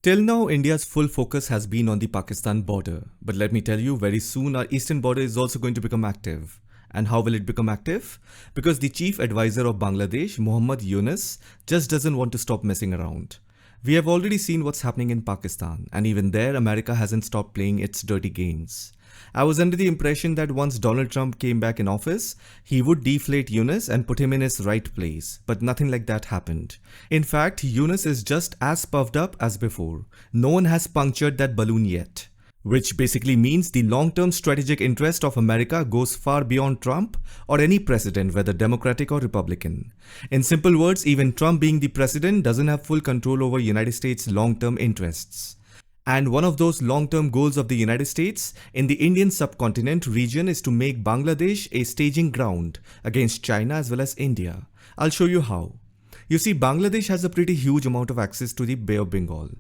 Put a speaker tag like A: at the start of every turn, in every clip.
A: Till now, India's full focus has been on the Pakistan border. But let me tell you, very soon our eastern border is also going to become active. And how will it become active? Because the chief advisor of Bangladesh, Mohammad Yunus, just doesn't want to stop messing around. We have already seen what's happening in Pakistan, and even there, America hasn't stopped playing its dirty games. I was under the impression that once Donald Trump came back in office, he would deflate Yunus and put him in his right place, but nothing like that happened. In fact, Yunus is just as puffed up as before. No one has punctured that balloon yet. Which basically means the long-term strategic interest of America goes far beyond Trump or any president, whether Democratic or Republican. In simple words, even Trump being the president doesn't have full control over United States' long-term interests. And one of those long-term goals of the United States in the Indian subcontinent region is to make Bangladesh a staging ground against China as well as India. I'll show you how. You see, Bangladesh has a pretty huge amount of access to the Bay of Bengal.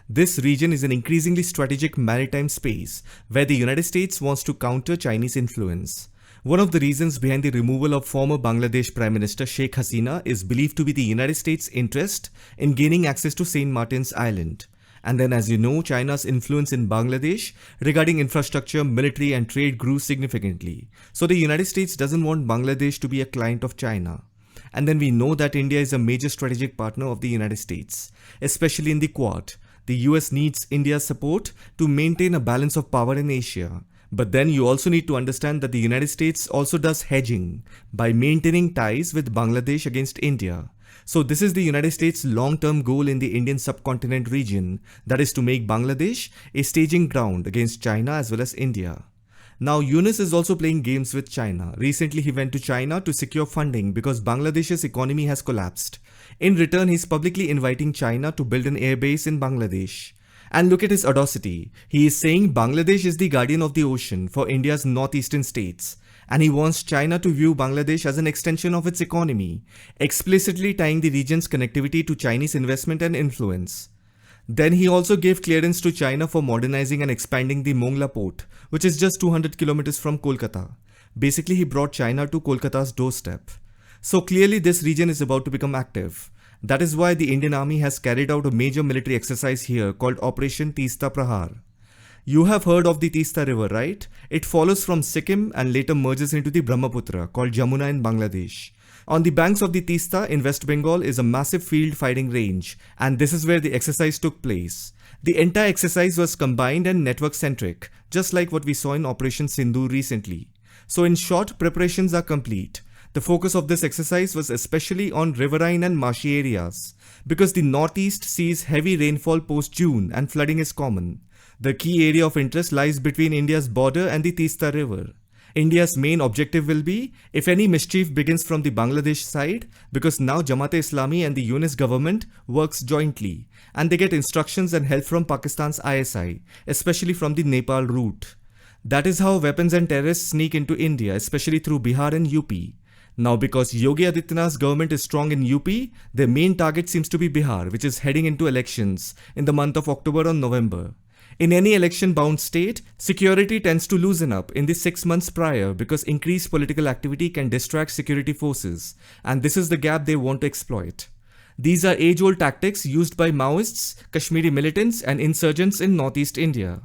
A: This region is an increasingly strategic maritime space where the United States wants to counter Chinese influence. One of the reasons behind the removal of former Bangladesh Prime Minister Sheikh Hasina is believed to be the United States' interest in gaining access to St. Martin's Island. And then, as you know, China's influence in Bangladesh regarding infrastructure, military and trade grew significantly. So the United States doesn't want Bangladesh to be a client of China. And then we know that India is a major strategic partner of the United States, especially in the Quad. The US needs India's support to maintain a balance of power in Asia. But then you also need to understand that the United States also does hedging by maintaining ties with Bangladesh against India. So this is the United States' long-term goal in the Indian subcontinent region, that is to make Bangladesh a staging ground against China as well as India. Now Yunus is also playing games with China. Recently he went to China to secure funding because Bangladesh's economy has collapsed. In return, he's publicly inviting China to build an airbase in Bangladesh. And look at his audacity. He is saying Bangladesh is the guardian of the ocean for India's northeastern states. And he wants China to view Bangladesh as an extension of its economy, explicitly tying the region's connectivity to Chinese investment and influence. Then he also gave clearance to China for modernizing and expanding the Mongla port, which is just 200 kilometers from Kolkata. Basically, he brought China to Kolkata's doorstep. So clearly this region is about to become active. That is why the Indian Army has carried out a major military exercise here called Operation Teesta Prahar. You have heard of the Teesta River, right? It follows from Sikkim and later merges into the Brahmaputra, called Jamuna in Bangladesh. On the banks of the Teesta in West Bengal is a massive field fighting range, and this is where the exercise took place. The entire exercise was combined and network-centric, just like what we saw in Operation Sindoor recently. So in short, preparations are complete. The focus of this exercise was especially on riverine and marshy areas, because the northeast sees heavy rainfall post-June and flooding is common. The key area of interest lies between India's border and the Teesta River. India's main objective will be, if any mischief begins from the Bangladesh side, because now Jamaat-e-Islami and the Yunus government works jointly, and they get instructions and help from Pakistan's ISI, especially from the Nepal route. That is how weapons and terrorists sneak into India, especially through Bihar and UP. Now because Yogi Adityanath's government is strong in UP, their main target seems to be Bihar, which is heading into elections in the month of October or November. In any election-bound state, security tends to loosen up in the 6 months prior because increased political activity can distract security forces, and this is the gap they want to exploit. These are age-old tactics used by Maoists, Kashmiri militants and insurgents in northeast India.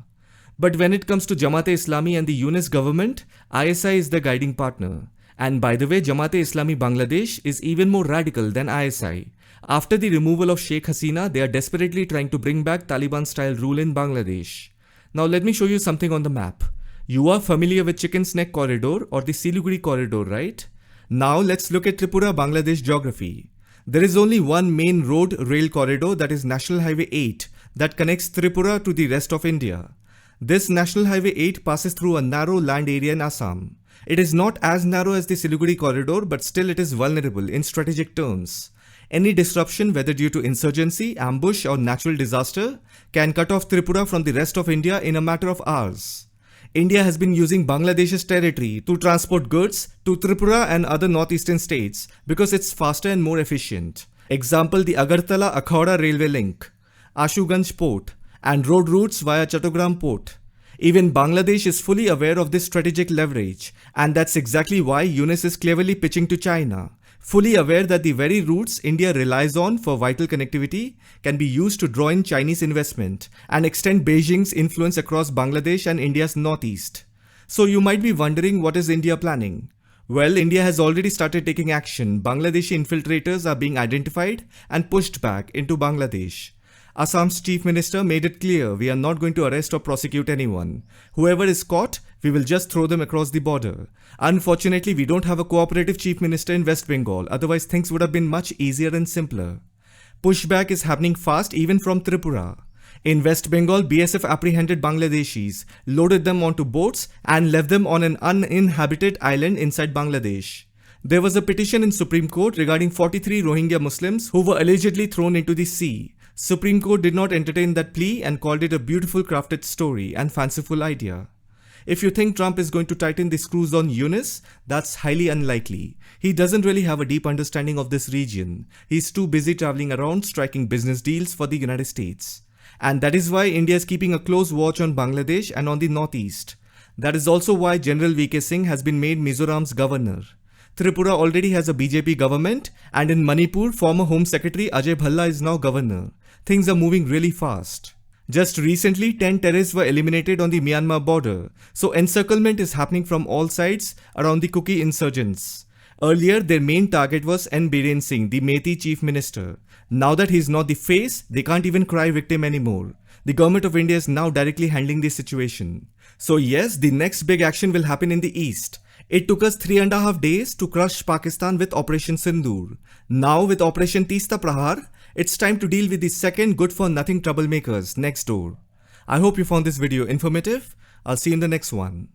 A: But when it comes to Jamaat-e-Islami and the Yunus government, ISI is the guiding partner. And by the way, Jamaat-e-Islami Bangladesh is even more radical than ISI. After the removal of Sheikh Hasina, they are desperately trying to bring back Taliban-style rule in Bangladesh. Now let me show you something on the map. You are familiar with Chicken's Neck Corridor or the Siliguri Corridor, right? Now let's look at Tripura, Bangladesh geography. There is only one main road rail corridor, that is National Highway 8, that connects Tripura to the rest of India. This National Highway 8 passes through a narrow land area in Assam. It is not as narrow as the Siliguri Corridor, but still it is vulnerable in strategic terms. Any disruption, whether due to insurgency, ambush or natural disaster, can cut off Tripura from the rest of India in a matter of hours. India has been using Bangladesh's territory to transport goods to Tripura and other northeastern states because it's faster and more efficient. Example, the Agartala-Akhauda railway link, Ashuganj port, and road routes via Chattogram port. Even Bangladesh is fully aware of this strategic leverage, and that's exactly why Yunus is cleverly pitching to China. fully aware that the very routes India relies on for vital connectivity can be used to draw in Chinese investment and extend Beijing's influence across Bangladesh and India's northeast. So you might be wondering, what is India planning? Well, India has already started taking action. Bangladeshi infiltrators are being identified and pushed back into Bangladesh. Assam's chief minister made it clear, we are not going to arrest or prosecute anyone. Whoever is caught, we will just throw them across the border. Unfortunately, we don't have a cooperative chief minister in West Bengal, otherwise things would have been much easier and simpler. Pushback is happening fast even from Tripura. In West Bengal, BSF apprehended Bangladeshis, loaded them onto boats and left them on an uninhabited island inside Bangladesh. There was a petition in Supreme Court regarding 43 Rohingya Muslims who were allegedly thrown into the sea. Supreme Court did not entertain that plea and called it a beautiful crafted story and fanciful idea. If you think Trump is going to tighten the screws on Eunice, that's highly unlikely. He doesn't really have a deep understanding of this region. He's too busy traveling around striking business deals for the United States. And that is why India is keeping a close watch on Bangladesh and on the northeast. That is also why General V.K. Singh has been made Mizoram's governor. Tripura already has a BJP government, and in Manipur, former Home Secretary Ajay Bhalla is now governor. Things are moving really fast. Just recently, 10 terrorists were eliminated on the Myanmar border, so encirclement is happening from all sides around the Kuki insurgents. Earlier, their main target was N. Biren Singh, the Meitei chief minister. Now that he is not the face, they can't even cry victim anymore. The government of India is now directly handling the situation. So yes, the next big action will happen in the east. It took us 3.5 days to crush Pakistan with Operation Sindoor. Now with Operation Teesta Prahar, it's time to deal with the second good-for-nothing troublemakers next door. I hope you found this video informative. I'll see you in the next one.